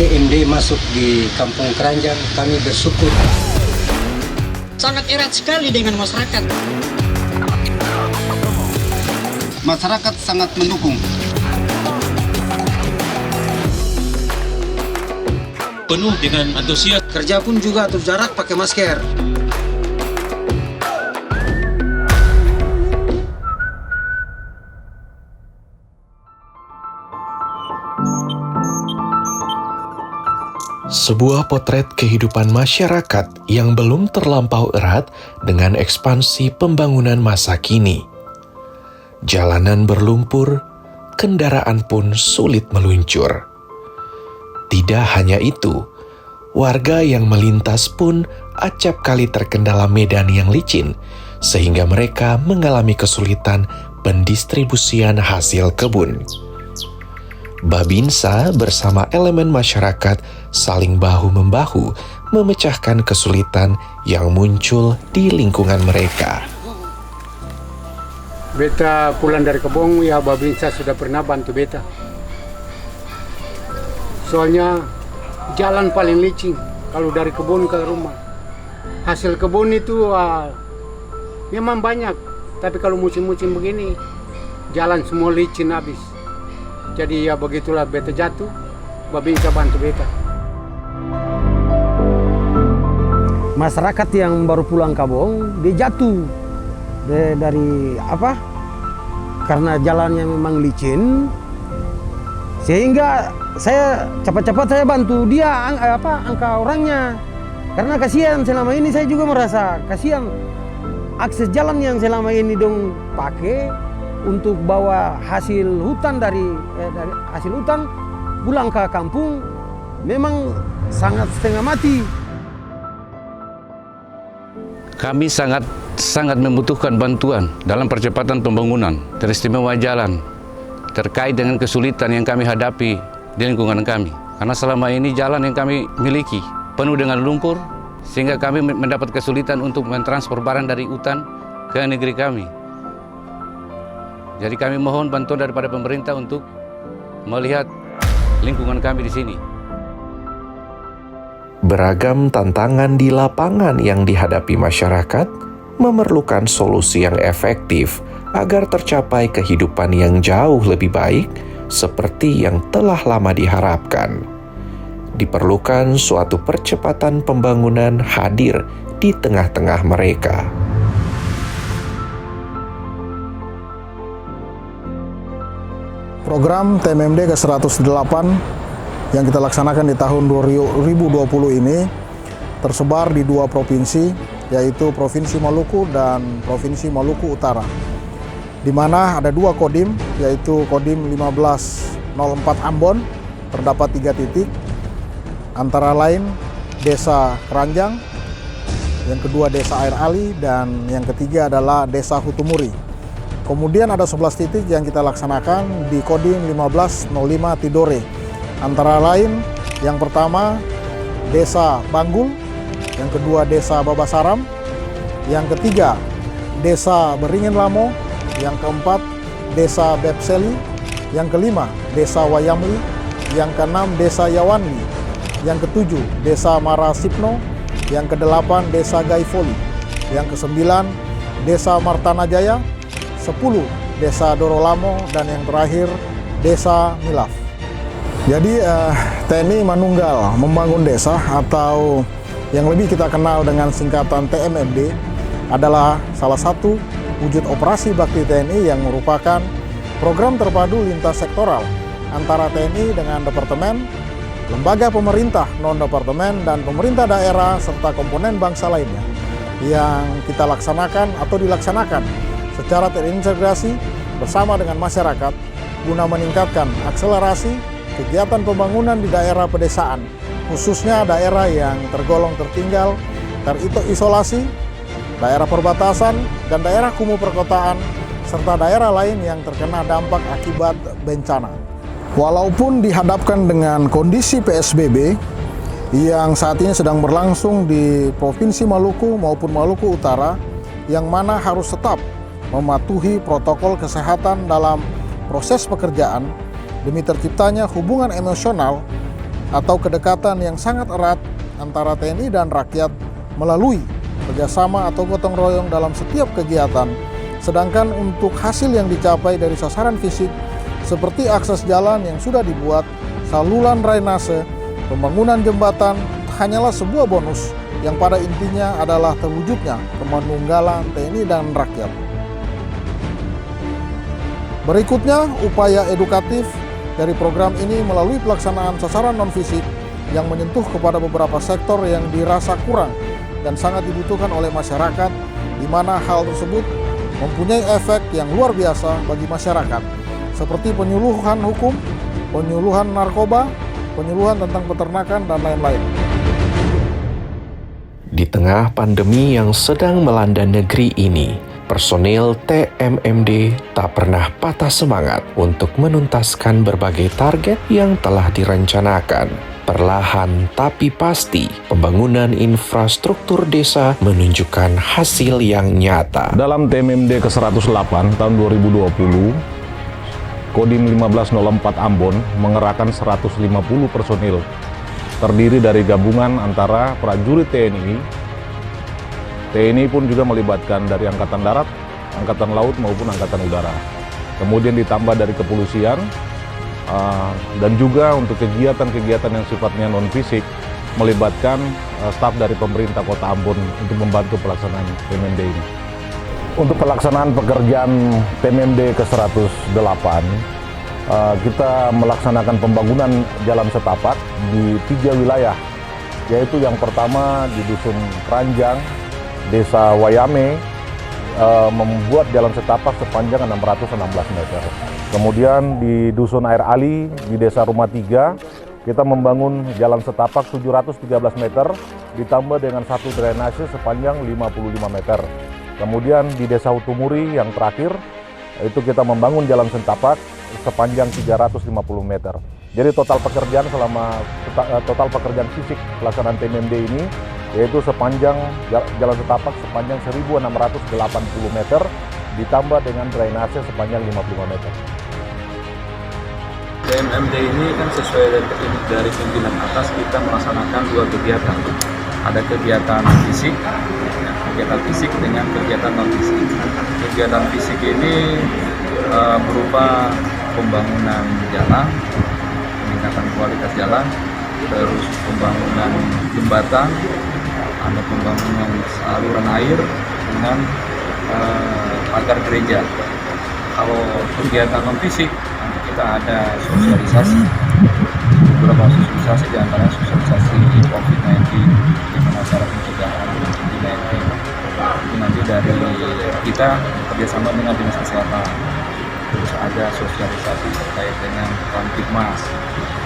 TMD masuk di Kampung Keranjang, kami bersyukur. Sangat erat sekali dengan masyarakat. Masyarakat sangat mendukung. Penuh dengan antusias. Kerja pun juga atur jarak, pakai masker. Sebuah potret kehidupan masyarakat yang belum terlampau erat dengan ekspansi pembangunan masa kini. Jalanan berlumpur, kendaraan pun sulit meluncur. Tidak hanya itu, warga yang melintas pun acap kali terkendala medan yang licin, sehingga mereka mengalami kesulitan pendistribusian hasil kebun. Babinsa bersama elemen masyarakat saling bahu-membahu memecahkan kesulitan yang muncul di lingkungan mereka. Beta pulang dari kebun, ya Babinsa sudah pernah bantu beta. Soalnya jalan paling licin kalau dari kebun ke rumah. Hasil kebun itu memang banyak, tapi kalau musim-musim begini jalan semua licin habis. Jadi ya begitulah beta jatuh, Babinsa bantu beta. Masyarakat yang baru pulang kampung, dia jatuh dari apa? Karena jalannya memang licin, sehingga saya cepat-cepat saya bantu dia angka orangnya. Karena kasihan, selama ini saya juga merasa kasihan akses jalan yang selama ini dong pakai untuk bawa hasil hutan dari hasil hutan pulang ke kampung memang sangat setengah mati. Kami sangat membutuhkan bantuan dalam percepatan pembangunan, teristimewa jalan, terkait dengan kesulitan yang kami hadapi di lingkungan kami. Karena selama ini jalan yang kami miliki penuh dengan lumpur, sehingga kami mendapat kesulitan untuk mentransfer barang dari hutan ke negeri kami. Jadi kami mohon bantuan daripada pemerintah untuk melihat lingkungan kami di sini. Beragam tantangan di lapangan yang dihadapi masyarakat memerlukan solusi yang efektif agar tercapai kehidupan yang jauh lebih baik seperti yang telah lama diharapkan. Diperlukan suatu percepatan pembangunan hadir di tengah-tengah mereka. Program TMMD ke-108 yang kita laksanakan di tahun 2020 ini tersebar di 2 provinsi, yaitu Provinsi Maluku dan Provinsi Maluku Utara, di mana ada 2 kodim, yaitu kodim 1504 Ambon, terdapat 3 titik, antara lain Desa Keranjang, yang kedua Desa Air Ali, dan yang ketiga adalah Desa Hutumuri. Kemudian ada 11 titik yang kita laksanakan di kodim 1505 Tidore, antara lain yang pertama Desa Banggul, yang kedua Desa Babasaram, yang ketiga Desa Beringin Lamo, yang keempat Desa Bepseli, yang kelima Desa Wayamli, yang keenam Desa Yawanli, yang ketujuh Desa Marasipno, yang kedelapan Desa Gaifoli, yang kesembilan Desa Martanajaya, 10 Desa Dorolamo, dan yang terakhir Desa Milaf. Jadi TNI Manunggal Membangun Desa, atau yang lebih kita kenal dengan singkatan TMMD, adalah salah satu wujud operasi bakti TNI yang merupakan program terpadu lintas sektoral antara TNI dengan departemen, lembaga pemerintah non-departemen, dan pemerintah daerah serta komponen bangsa lainnya yang kita laksanakan atau dilaksanakan secara terintegrasi bersama dengan masyarakat guna meningkatkan akselerasi kegiatan pembangunan di daerah pedesaan, khususnya daerah yang tergolong tertinggal, terisolasi, daerah perbatasan, dan daerah kumuh perkotaan, serta daerah lain yang terkena dampak akibat bencana. Walaupun dihadapkan dengan kondisi PSBB yang saat ini sedang berlangsung di Provinsi Maluku maupun Maluku Utara, yang mana harus tetap mematuhi protokol kesehatan dalam proses pekerjaan demi terciptanya hubungan emosional atau kedekatan yang sangat erat antara TNI dan rakyat melalui kerjasama atau gotong royong dalam setiap kegiatan. Sedangkan untuk hasil yang dicapai dari sasaran fisik seperti akses jalan yang sudah dibuat, saluran drainase, pembangunan jembatan hanyalah sebuah bonus yang pada intinya adalah terwujudnya kemanunggalan TNI dan rakyat. Berikutnya, upaya edukatif dari program ini melalui pelaksanaan sasaran non-fisik yang menyentuh kepada beberapa sektor yang dirasa kurang dan sangat dibutuhkan oleh masyarakat, di mana hal tersebut mempunyai efek yang luar biasa bagi masyarakat, seperti penyuluhan hukum, penyuluhan narkoba, penyuluhan tentang peternakan, dan lain-lain. Di tengah pandemi yang sedang melanda negeri ini, personil TMMD tak pernah patah semangat untuk menuntaskan berbagai target yang telah direncanakan. Perlahan tapi pasti, pembangunan infrastruktur desa menunjukkan hasil yang nyata. Dalam TMMD ke-108 tahun 2020, Kodim 1504 Ambon mengerahkan 150 personil terdiri dari gabungan antara prajurit TNI pun juga melibatkan dari Angkatan Darat, Angkatan Laut maupun Angkatan Udara. Kemudian ditambah dari kepolisian, dan juga untuk kegiatan-kegiatan yang sifatnya non-fisik melibatkan staf dari pemerintah Kota Ambon untuk membantu pelaksanaan TMMD ini. Untuk pelaksanaan pekerjaan TMMD ke-108, kita melaksanakan pembangunan jalan setapak di 3 wilayah, yaitu yang pertama di Dusun Keranjang, Desa Wayame, membuat jalan setapak sepanjang 616 meter. Kemudian di Dusun Air Ali, di Desa Rumah 3, kita membangun jalan setapak 713 meter, ditambah dengan satu drainase sepanjang 55 meter. Kemudian di Desa Utumuri yang terakhir, itu kita membangun jalan setapak sepanjang 350 meter. Jadi total pekerjaan fisik pelaksanaan TMMD ini yaitu sepanjang jalan setapak sepanjang 1680 meter ditambah dengan drainase sepanjang 55 meter. TMMD ini kan sesuai dari pimpinan atas, kita melaksanakan 2 kegiatan. Ada kegiatan fisik dengan kegiatan non-fisik. Kegiatan fisik ini berupa pembangunan jalan, peningkatan kualitas jalan, terus pembangunan jembatan, ada pembangunan saluran air dengan pagar gereja. Kalau kegiatan non-fisik, kita ada sosialisasi, beberapa sosialisasi diantaranya sosialisasi COVID-19, bagaimana cara pencegahan COVID-19. Itu nanti dari kita bekerjasama dengan Dinas Kesehatan. Terus ada sosialisasi terkait dengan Kamtibmas.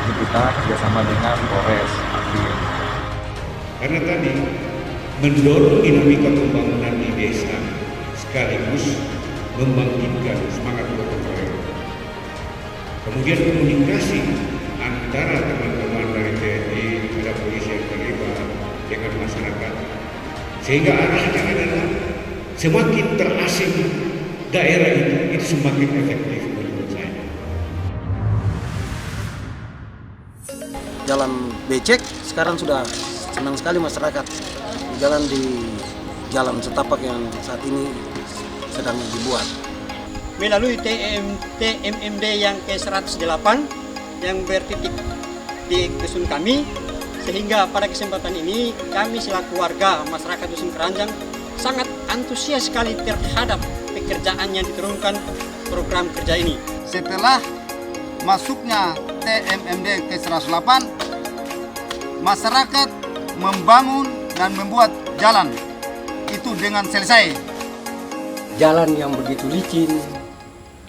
Itu kita kerjasama dengan Polres. Karena tadi mendorong dinamika pembangunan di desa sekaligus membangkitkan semangat gotong royong. Kemudian komunikasi antara teman-teman dari TNI, ada polisi yang terlibat dengan masyarakat, sehingga arahnya adalah semakin terasing daerah itu semakin efektif menurut saya. Jalan becek sekarang sudah senang sekali masyarakat di jalan setapak yang saat ini sedang dibuat. Melalui TMMD yang ke-108 yang bertitik di dusun kami, sehingga pada kesempatan ini kami selaku warga masyarakat Dusun Keranjang sangat antusias sekali terhadap pekerjaan yang diturunkan program kerja ini. Setelah masuknya TMMD ke-108, masyarakat membangun dan membuat jalan itu dengan selesai. Jalan yang begitu licin,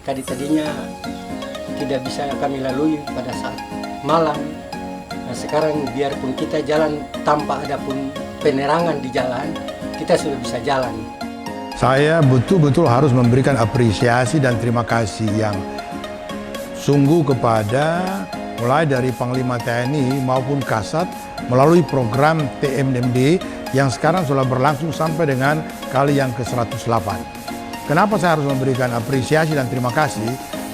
tadinya tidak bisa kami lalui pada saat malam. Nah sekarang biarpun kita jalan tanpa ada pun penerangan di jalan, kita sudah bisa jalan. Saya betul-betul harus memberikan apresiasi dan terima kasih yang sungguh kepada mulai dari Panglima TNI maupun Kasat melalui program TMMD yang sekarang sudah berlangsung sampai dengan kali yang ke-108. Kenapa saya harus memberikan apresiasi dan terima kasih?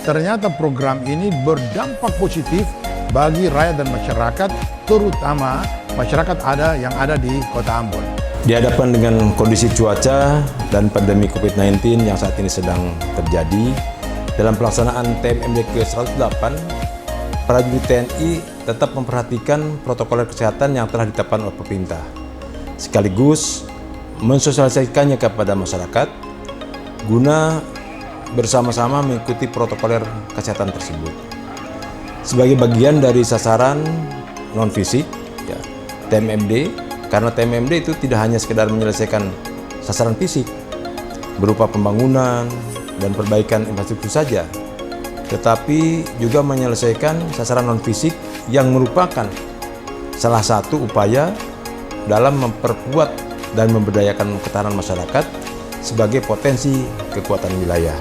ternyata program ini berdampak positif bagi rakyat dan masyarakat, terutama masyarakat yang ada di Kota Ambon. Di hadapan dengan kondisi cuaca dan pandemi COVID-19 yang saat ini sedang terjadi, dalam pelaksanaan TMMD ke-108, prajurit TNI tetap memperhatikan protokol kesehatan yang telah ditetapkan oleh pemerintah, sekaligus mensosialisasikannya kepada masyarakat guna bersama-sama mengikuti protokol kesehatan tersebut. Sebagai bagian dari sasaran non-fisik, ya, TMMD, karena TMMD itu tidak hanya sekedar menyelesaikan sasaran fisik berupa pembangunan dan perbaikan infrastruktur saja, tetapi juga menyelesaikan sasaran non-fisik yang merupakan salah satu upaya dalam memperkuat dan memberdayakan ketahanan masyarakat sebagai potensi kekuatan wilayah.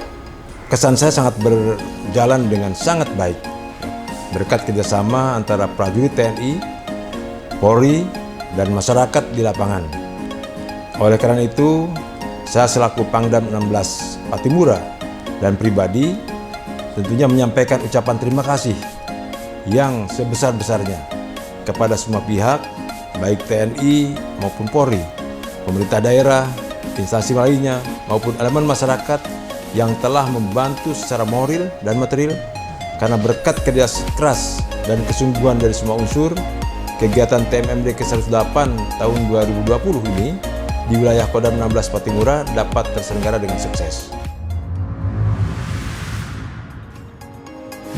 Kesan saya sangat berjalan dengan sangat baik berkat kerjasama antara prajurit TNI, Polri, dan masyarakat di lapangan. Oleh karena itu, saya selaku Pangdam 16 Patimura dan pribadi tentunya menyampaikan ucapan terima kasih yang sebesar-besarnya kepada semua pihak, baik TNI maupun Polri, pemerintah daerah, instansi lainnya, maupun elemen masyarakat yang telah membantu secara moral dan material. Karena berkat kerja keras dan kesungguhan dari semua unsur, kegiatan TMMD ke-108 tahun 2020 ini di wilayah Kodam 16 Patimura dapat terselenggara dengan sukses.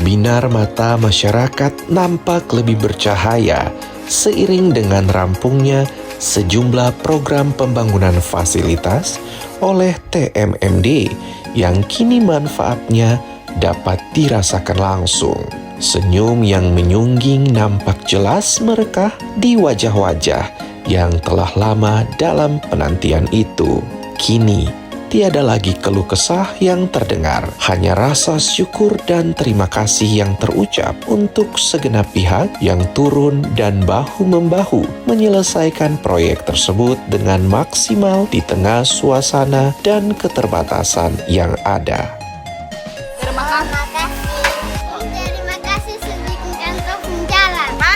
Binar mata masyarakat nampak lebih bercahaya seiring dengan rampungnya sejumlah program pembangunan fasilitas oleh TMMD yang kini manfaatnya dapat dirasakan langsung. Senyum yang menyungging nampak jelas merekah di wajah-wajah yang telah lama dalam penantian itu. Kini, tiada lagi keluh kesah yang terdengar, hanya rasa syukur dan terima kasih yang terucap untuk segenap pihak yang turun dan bahu-membahu menyelesaikan proyek tersebut dengan maksimal di tengah suasana dan keterbatasan yang ada.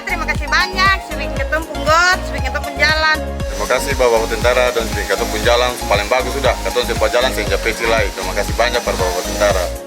Terima kasih banyak, sering ketemu punggot, sering ketemu jalan. Terima kasih Bapak Tentara dan sering ketemu jalan, paling bagus sudah ketemu sebuah jalan sehingga peci lain. Terima kasih banyak para Bapak Tentara.